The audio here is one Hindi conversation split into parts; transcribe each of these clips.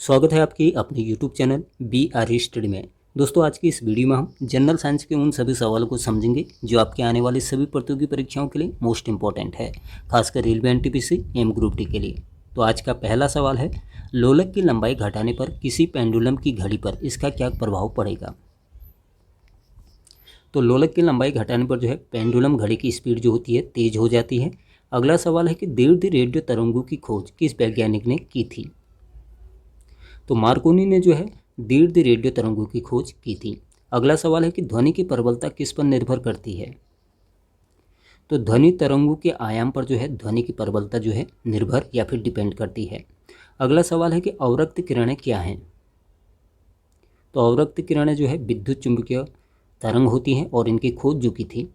स्वागत है आपकी अपने YouTube चैनल BRE स्टडी में। दोस्तों, आज की इस वीडियो में हम जनरल साइंस के उन सभी सवालों को समझेंगे जो आपके आने वाली सभी प्रतियोगी परीक्षाओं के लिए मोस्ट इंपॉर्टेंट है, खासकर railway NTPC M group D के लिए। तो आज का पहला सवाल है, लोलक की लंबाई घटाने पर किसी पेंडुलम की घड़ी पर इसका क्या प्रभाव पड़ेगा। तो लोलक की लंबाई घटाने पर जो है पेंडुलम घड़ी की स्पीड जो होती है तेज हो जाती है। अगला सवाल है कि दीर्घ रेडियो तरंगों की खोज किस वैज्ञानिक ने की थी। तो मार्कोनी ने जो है दीर्घ रेडियो तरंगों की खोज की थी। अगला सवाल है कि ध्वनि की प्रबलता किस पर निर्भर करती है। तो ध्वनि तरंगों के आयाम पर जो है ध्वनि की प्रबलता जो है निर्भर या फिर डिपेंड करती है। अगला सवाल है कि अवरक्त किरणें क्या हैं। तो अवरक्त किरणें जो है विद्युत चुंबकीय तरंग होती हैं और इनकी खोज जो की थी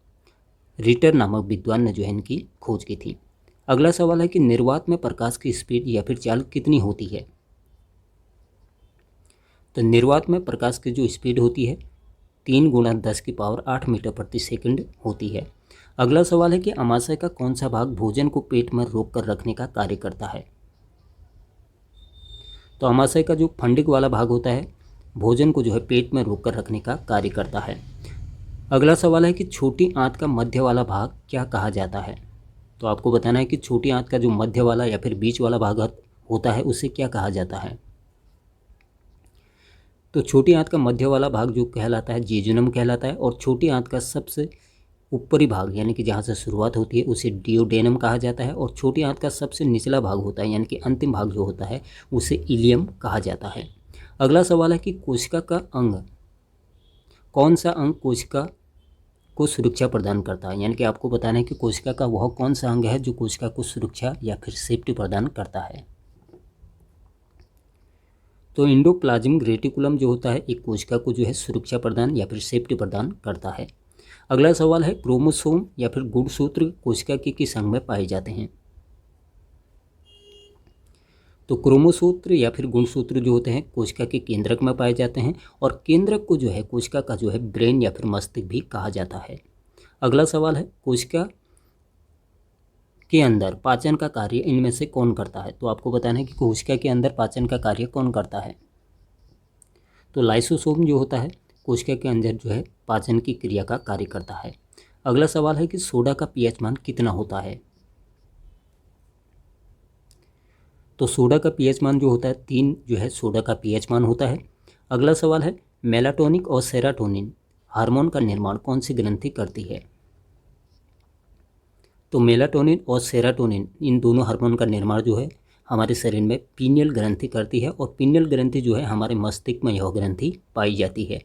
रिटर नामक विद्वान ने जो है इनकी खोज की थी। अगला सवाल है कि निर्वात में प्रकाश की स्पीड या फिर चाल कितनी होती है। तो निर्वात में प्रकाश की जो स्पीड होती है 3 × 10⁸ मीटर प्रति सेकंड होती है। अगला सवाल है कि अमाशय का कौन सा भाग भोजन को पेट में रोक कर रखने का कार्य करता है। तो अमाशय का जो फंडिक वाला भाग होता है भोजन को जो है पेट में रोक कर रखने का कार्य करता है। अगला सवाल है कि छोटी आंत का मध्य वाला भाग क्या कहा जाता है। तो आपको बताना है कि छोटी आंत का जो मध्य वाला या फिर बीच वाला भाग होता है उसे क्या कहा जाता है। तो छोटी आंत का मध्य वाला भाग जो कहलाता है जेजुनम कहलाता है और छोटी आंत का सबसे ऊपरी भाग यानी कि जहाँ से शुरुआत होती है उसे डियोडेनम कहा जाता है और छोटी आंत का सबसे निचला भाग होता है यानी कि अंतिम भाग जो होता है उसे इलियम कहा जाता है। अगला सवाल है कि कोशिका का अंग कौन सा अंग कोशिका को सुरक्षा प्रदान करता है। यानी कि आपको बताना है कि कोशिका का वह कौन सा अंग है जो कोशिका को सुरक्षा या फिर सेफ्टी प्रदान करता है। तो एंडोप्लाज्मिक रेटिकुलम जो होता है एक कोशिका को जो है सुरक्षा प्रदान या फिर सेफ्टी प्रदान करता है। अगला सवाल है क्रोमोसोम या फिर गुणसूत्र कोशिका के किस अंग में पाए जाते हैं। तो क्रोमोसूत्र या फिर गुणसूत्र जो होते हैं कोशिका के केंद्रक में पाए जाते हैं और केंद्रक को जो है कोशिका का जो है ब्रेन या फिर मस्तिष्क भी कहा जाता है। अगला सवाल है कोशिका के अंदर पाचन का कार्य इनमें से कौन करता है। तो आपको बताना है कि कोशिका के अंदर पाचन का कार्य कौन करता है। तो लाइसोसोम जो होता है कोशिका के अंदर जो है पाचन की क्रिया का कार्य करता है। अगला सवाल है कि सोडा का पीएच मान कितना होता है। तो सोडा का पीएच मान जो होता है 3 जो है सोडा का पीएच मान होता है। अगला सवाल है मेलाटोनिक और सेरोटोनिन हार्मोन का निर्माण कौन सी ग्रंथि करती है। तो मेलाटोनिन और सेरोटोनिन इन दोनों हार्मोन का निर्माण जो है हमारे शरीर में पीनियल ग्रंथि करती है और पीनियल ग्रंथि जो है हमारे मस्तिष्क में यह ग्रंथि पाई जाती है।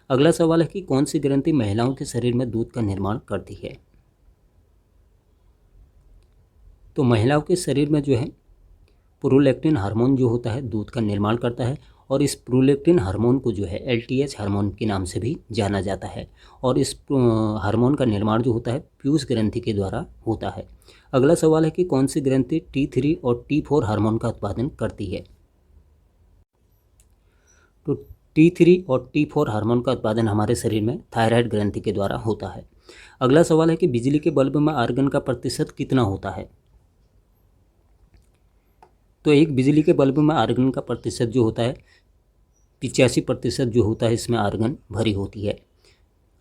अगला सवाल है कि कौन सी ग्रंथि महिलाओं के शरीर में दूध का निर्माण करती है। तो महिलाओं के शरीर में जो है प्रोलैक्टिन हार्मोन जो होता है दूध का निर्माण करता है और इस प्रोलैक्टिन हार्मोन को जो है LTH हार्मोन के नाम से भी जाना जाता है और इस हार्मोन का निर्माण जो होता है पीयूष ग्रंथि के द्वारा होता है। अगला सवाल है कि कौन सी ग्रंथि T3 और T4 हार्मोन का उत्पादन करती है। तो T3 और T4 हार्मोन का उत्पादन हमारे शरीर में थायराइड ग्रंथि के द्वारा होता है। अगला सवाल है कि बिजली के बल्ब में आर्गन का प्रतिशत कितना होता है। तो एक बिजली के बल्ब में आर्गन का प्रतिशत जो होता है 85% जो होता है इसमें आर्गन भरी होती है।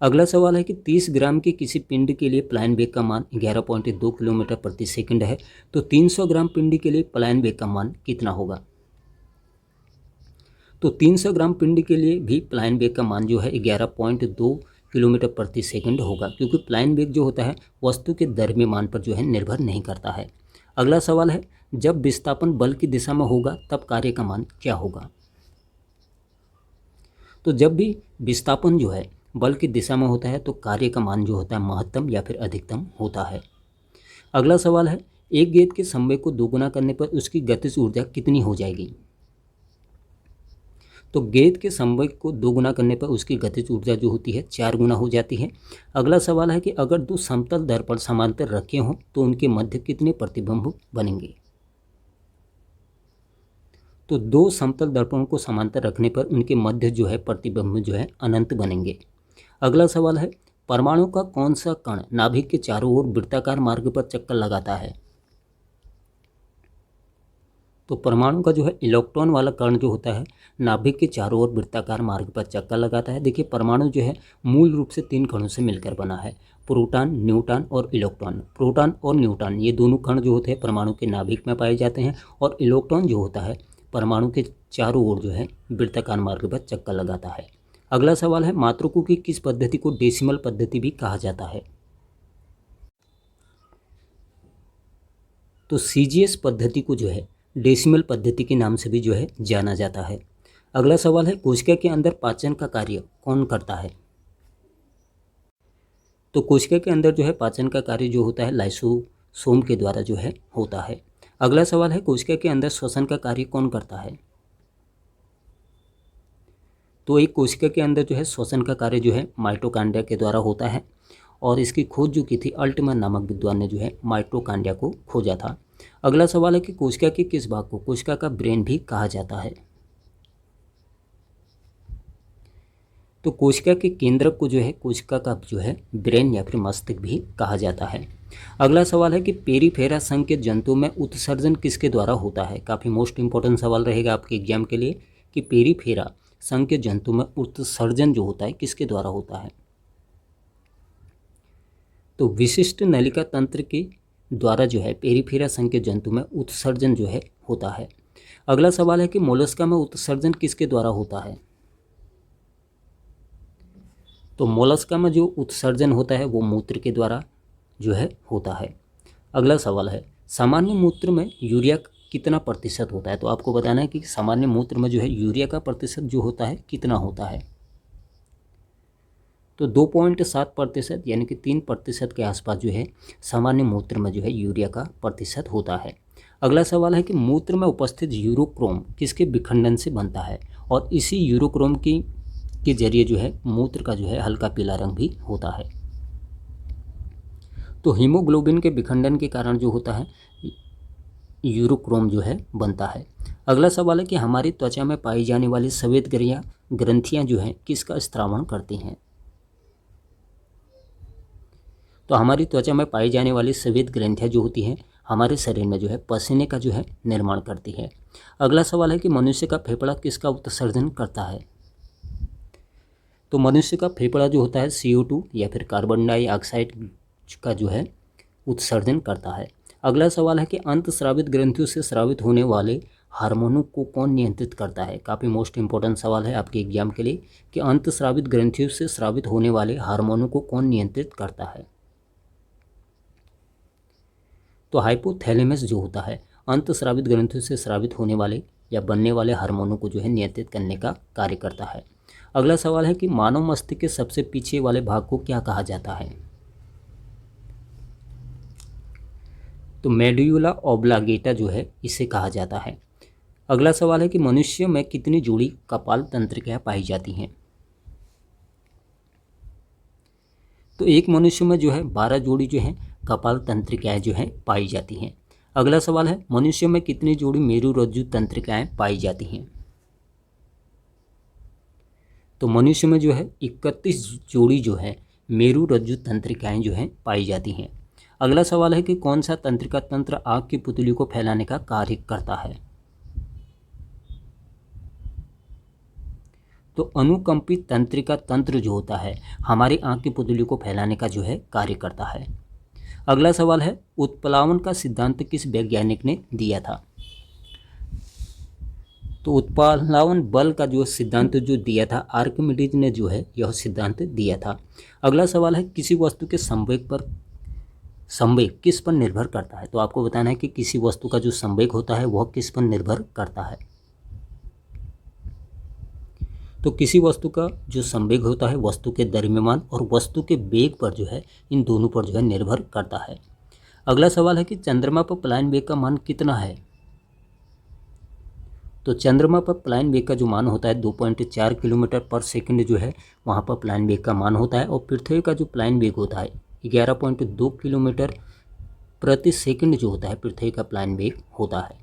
अगला सवाल है कि 30 ग्राम के किसी पिंड के लिए पलायन वेग का मान 11.2 किलोमीटर प्रति सेकंड है। तो 300 ग्राम पिंड के लिए पलायन वेग का मान कितना होगा। तो 300 ग्राम पिंड के लिए भी पलायन वेग का मान जो है 11.2 किलोमीटर प्रति सेकंड होगा क्योंकि पलायन वेग जो होता है वस्तु के द्रव्यमान पर जो है निर्भर नहीं करता है। अगला सवाल है जब विस्थापन बल की दिशा में होगा तब कार्य का मान क्या होगा। तो जब भी विस्थापन जो है बल की दिशा में होता है तो कार्य का मान जो होता है महत्तम या फिर अधिकतम होता है। अगला सवाल है एक गेंद के संवेग को दोगुना करने पर उसकी गतिज ऊर्जा कितनी हो जाएगी। तो गेंद के संवेग को दोगुना करने पर उसकी गतिज ऊर्जा जो होती है 4 गुना हो जाती है। अगला सवाल है कि अगर 2 समतल दर्पण समांतर रखे हों तो उनके मध्य कितने प्रतिबिंब बनेंगे। तो 2 समतल दर्पणों को समांतर रखने पर उनके मध्य जो है प्रतिबिंब जो है अनंत बनेंगे। अगला सवाल है परमाणु का कौन सा कण नाभिक के चारों ओर वृत्ताकार मार्ग पर चक्कर लगाता है। तो परमाणु का जो है इलेक्ट्रॉन वाला कण जो होता है नाभिक के चारों ओर वृत्ताकार मार्ग पर चक्कर लगाता है। देखिए परमाणु जो है मूल रूप से 3 कणों से मिलकर बना है, प्रोटॉन, न्यूट्रॉन और इलेक्ट्रॉन। प्रोटॉन और न्यूट्रॉन ये दोनों कण जो होते हैं परमाणु के नाभिक में पाए जाते हैं, और इलेक्ट्रॉन जो होता है परमाणु के चारों ओर जो है वृत्ताकार मार्ग पर चक्कर लगाता है। अगला सवाल है, मात्रकों की किस पद्धति को डेसिमल पद्धति भी कहा जाता है? तो सीजीएस पद्धति को जो है डेसिमल पद्धति के नाम से भी जो है जाना जाता है। अगला सवाल है, कोशिका के अंदर पाचन का कार्य कौन करता है? तो कोशिका के अंदर जो है पाचन का कार्य जो होता है लाइसोसोम के द्वारा जो है होता है। अगला सवाल है, कोशिका के अंदर श्वसन का कार्य कौन करता है? तो एक कोशिका के अंदर जो है श्वसन का कार्य जो है माइटोकांड्रिया के द्वारा होता है, और इसकी खोज जो की थी अल्टमैन नामक विद्वान ने जो है माइटोकांड्रिया को खोजा था। अगला सवाल है कि कोशिका के किस भाग को कोशिका का ब्रेन भी कहा जाता है? तो कोशिका के केंद्रक को जो है कोशिका का जो है ब्रेन या फिर मस्तिष्क भी कहा जाता है। अगला सवाल है कि पेरीफेरा संघ के जंतु में उत्सर्जन किसके द्वारा होता है? काफ़ी मोस्ट इंपॉर्टेंट सवाल रहेगा आपके एग्जाम के लिए कि पेरीफेरा संघ के जंतु में उत्सर्जन जो होता है किसके द्वारा होता है? तो विशिष्ट नलिका तंत्र के द्वारा जो है पेरीफेरा संघ के जंतु में उत्सर्जन जो है होता है। अगला सवाल है कि मोलस्का में उत्सर्जन किसके द्वारा होता है? तो मोलस्का में जो उत्सर्जन होता है वो मूत्र के द्वारा जो है होता है। अगला सवाल है, सामान्य मूत्र में यूरिया कितना प्रतिशत होता है? तो आपको बताना है कि सामान्य मूत्र में जो है यूरिया का प्रतिशत जो होता है कितना होता है? तो 2.7% यानी कि 3% के आसपास जो है सामान्य मूत्र में जो है यूरिया का प्रतिशत होता है। अगला सवाल है कि मूत्र में उपस्थित यूरोक्रोम किसके विखंडन से बनता है? और इसी यूरोक्रोम के जरिए जो है मूत्र का जो है हल्का पीला रंग भी होता है। तो हीमोग्लोबिन के विखंडन के कारण जो होता है यूरोक्रोम जो है बनता है। अगला सवाल है कि हमारी त्वचा में पाई जाने वाली सफेद ग्रंथियां जो हैं किसका स्त्रावण करती हैं? तो हमारी त्वचा में पाई जाने वाली सफेद ग्रंथियां जो होती हैं हमारे शरीर में जो है पसीने का जो है निर्माण करती है। अगला सवाल है कि मनुष्य का फेफड़ा किसका उत्सर्जन करता है? तो मनुष्य का फेफड़ा जो होता है CO2 या फिर कार्बन डाइऑक्साइड का जो है उत्सर्जन करता है। अगला सवाल है कि अंतस्रावित ग्रंथियों से स्रावित होने वाले हार्मोनों को कौन नियंत्रित करता है? काफ़ी मोस्ट इंपॉर्टेंट सवाल है आपके एग्जाम के लिए कि अंतस्रावित ग्रंथियों से स्रावित होने वाले हार्मोनों को कौन नियंत्रित करता है? तो हाइपोथैलेमस जो होता है अंतस्रावित ग्रंथियों से स्रावित होने वाले या बनने वाले हार्मोनों को जो है नियंत्रित करने का कार्य करता है। अगला सवाल है कि मानव मस्तिष्क के सबसे पीछे वाले भाग को क्या कहा जाता है? तो मेडुला ऑब्लांगेटा जो है इसे कहा जाता है। अगला सवाल है कि मनुष्य में कितनी जोड़ी कपाल तंत्रिकाएं पाई जाती हैं? तो एक मनुष्य में जो है 12 जोड़ी जो है कपाल तंत्रिकाएं जो है पाई जाती हैं। अगला सवाल है, मनुष्य में कितनी जोड़ी मेरुरज्जु तंत्रिकाएं पाई जाती हैं? तो मनुष्य में जो है 31 जोड़ी जो है मेरुरज्जु तंत्रिकाएं जो हैं पाई जाती हैं। अगला सवाल है कि कौन सा तंत्रिका तंत्र आग की पुतली को फैलाने का कार्य करता है? तो अनुकंपित तंत्रिका तंत्र जो होता है हमारी आँख की पुतली को फैलाने का जो है कार्य करता है। अगला सवाल है, उत्प्लावन का सिद्धांत किस वैज्ञानिक ने दिया था? तो उत्प्लावन बल का जो सिद्धांत जो दिया था आर्किमिडीज ने जो है यह सिद्धांत दिया था। अगला सवाल है, किसी वस्तु के संवेग किस पर निर्भर करता है? तो आपको बताना है कि किसी वस्तु का जो संवेग होता है वह किस पर निर्भर करता है। तो किसी वस्तु का जो संवेग होता है वस्तु के द्रव्यमान और वस्तु के वेग पर जो है इन दोनों पर जो है निर्भर करता है। अगला सवाल है कि चंद्रमा पर पलायन वेग का मान कितना है? तो चंद्रमा पर पलायन वेग का जो मान होता है 2.4 किलोमीटर पर सेकंड जो है वहाँ पर पलायन वेग का मान होता है, और पृथ्वी का जो पलायन वेग होता है 11.2 किलोमीटर प्रति सेकंड जो होता है पृथ्वी का पलायन वेग होता है।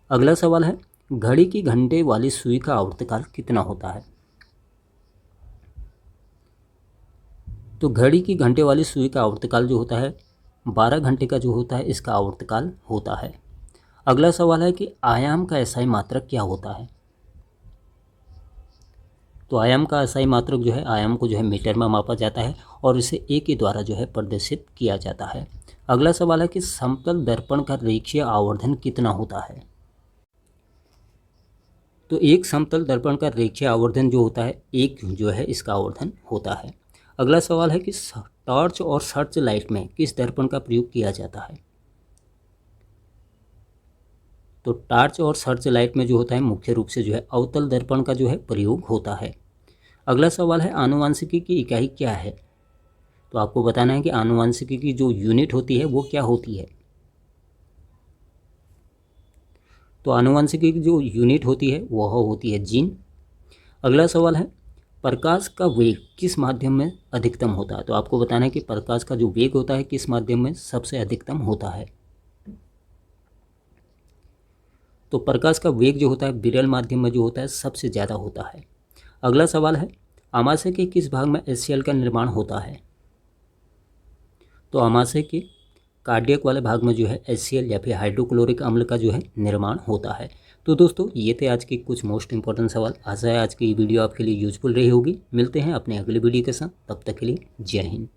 अगला सवाल है, घड़ी की घंटे वाली सुई का आवर्तकाल कितना होता है? तो घड़ी की घंटे वाली सुई का आवर्तकाल जो होता है 12 घंटे का जो होता है इसका आवर्तकाल होता है। अगला सवाल है कि आयाम का एसआई मात्रक क्या होता है। तो आयाम का एसआई मात्रक जो है, आयाम को जो है मीटर में मापा जाता है और इसे ए के द्वारा जो है प्रदर्शित किया जाता है। अगला सवाल है कि समतल दर्पण का रेखीय आवर्धन कितना होता है। तो एक समतल दर्पण का रेखीय आवर्धन जो होता है, एक जो है इसका आवर्धन होता है। अगला सवाल है कि टॉर्च और सर्च लाइट में किस दर्पण का प्रयोग किया जाता है। तो टॉर्च और सर्च लाइट में जो होता है मुख्य रूप से जो है अवतल दर्पण का जो है प्रयोग होता है। अगला सवाल है आनुवंशिकी की इकाई क्या है। तो आपको बताना है कि आनुवंशिकी की जो यूनिट होती है वो क्या होती है। तो आनुवंशिकी की जो यूनिट होती है वह होती है जीन। अगला सवाल है प्रकाश का वेग किस माध्यम में अधिकतम होता है। तो आपको बताना है कि प्रकाश का जो वेग होता है किस माध्यम में सबसे अधिकतम होता है। तो प्रकाश का वेग जो होता है विरल माध्यम में जो होता है सबसे ज़्यादा होता है। अगला सवाल है आमाशय के किस भाग में HCl का निर्माण होता है। तो आमाशय के कार्डियक वाले भाग में जो है HCl या फिर हाइड्रोक्लोरिक अम्ल का जो है निर्माण होता है। तो दोस्तों ये थे आज के कुछ मोस्ट इंपॉर्टेंट सवाल। आशा है आज की ये वीडियो आपके लिए यूजफुल रही होगी। मिलते हैं अपने अगले वीडियो के साथ, तब तक के लिए जय हिंद।